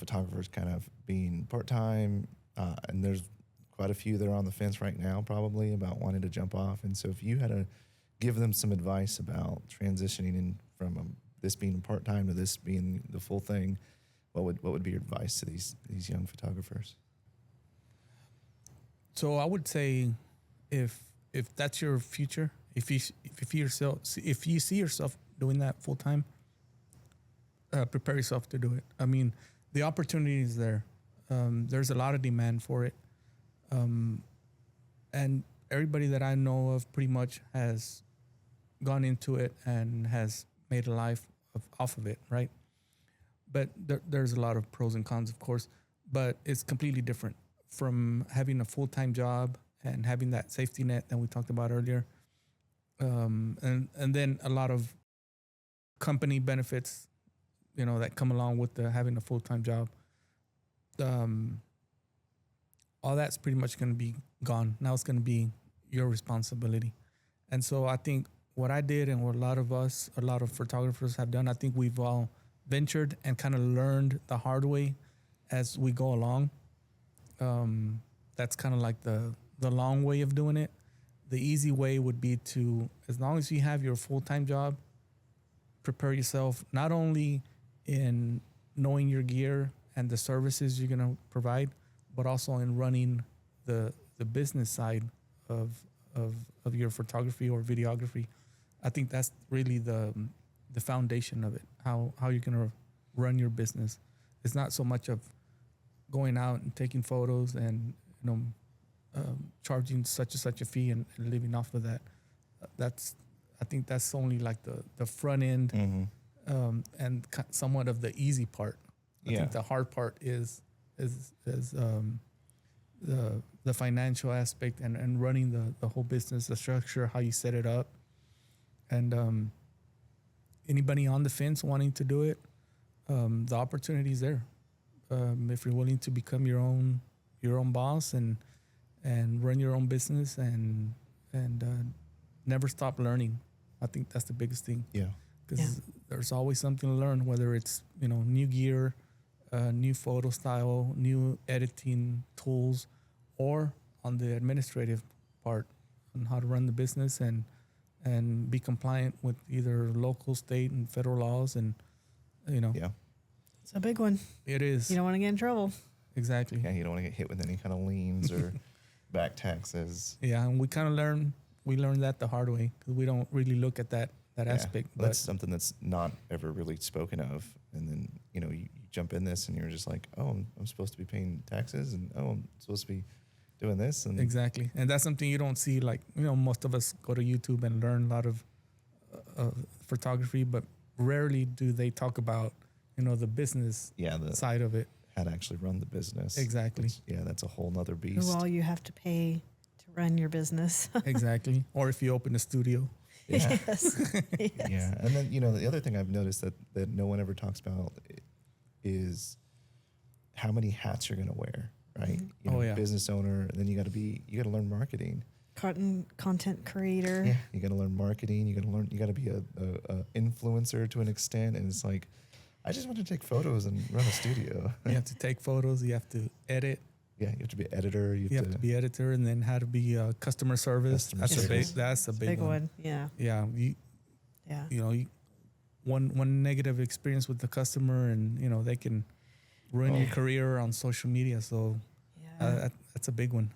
photographers kind of being part-time, and there's quite a few that are on the fence right now probably about wanting to jump off. And so if you had to give them some advice about transitioning in from this being part-time to this being the full thing, what would be your advice to these young photographers? So I would say if that's your future, if you see yourself doing that full time, prepare yourself to do it. I mean, the opportunity is there. There's a lot of demand for it. And everybody that I know of pretty much has gone into it and has made a life off of it, right? But there's a lot of pros and cons, of course, but it's completely different from having a full-time job and having that safety net that we talked about earlier. And then a lot of company benefits, that come along with having a full-time job. All that's pretty much going to be gone. Now it's going to be your responsibility. And so I think what I did and what a lot of photographers have done, I think we've all ventured and kind of learned the hard way as we go along. That's kind of like the long way of doing it. The easy way would be to, as long as you have your full-time job, prepare yourself not only in knowing your gear and the services you're going to provide, but also in running the business side of your photography or videography. I think that's really the foundation of it. How you're gonna run your business. It's not so much of going out and taking photos and charging such and such a fee and living off of that. I think that's only like the front end, Mm-hmm. and somewhat of the easy part. I think the hard part is the financial aspect and running the whole business, the structure, how you set it up. And anybody on the fence wanting to do it, the opportunity is there. If you're willing to become your own boss and run your own business and never stop learning. I think that's the biggest thing. Yeah. Because there's always something to learn, whether it's new gear, new photo style, new editing tools, or on the administrative part on how to run the business and be compliant with either local, state, and federal laws. And Yeah. It's a big one. It is. You don't want to get in trouble. Exactly. Yeah, you don't want to get hit with any kind of liens or back taxes. Yeah, and we kind of learned that the hard way because we don't really look at that aspect. But that's something that's not ever really spoken of. And then, you jump in this and you're just like, oh, I'm supposed to be paying taxes and I'm supposed to be doing this. And exactly. And that's something you don't see. Like, most of us go to YouTube and learn a lot of photography, but rarely do they talk about, the business side of it. How to actually run the business. Exactly. That's a whole nother beast. Who all you have to pay to run your business. Exactly. Or if you open a studio. Yeah. Yes. Yeah. And then, the other thing I've noticed that no one ever talks about is how many hats you're going to wear, right? Mm-hmm. Business owner, and then you got to learn marketing. Content creator. Yeah. You got to learn marketing. You got to be a influencer to an extent. And it's like, I just want to take photos and run a studio. You have to take photos. You have to edit. Yeah, you have to be an editor. You have to be editor, and then how to be customer service. That's a big one. Yeah. Yeah. One negative experience with the customer, and they can ruin your career on social media. So that's a big one.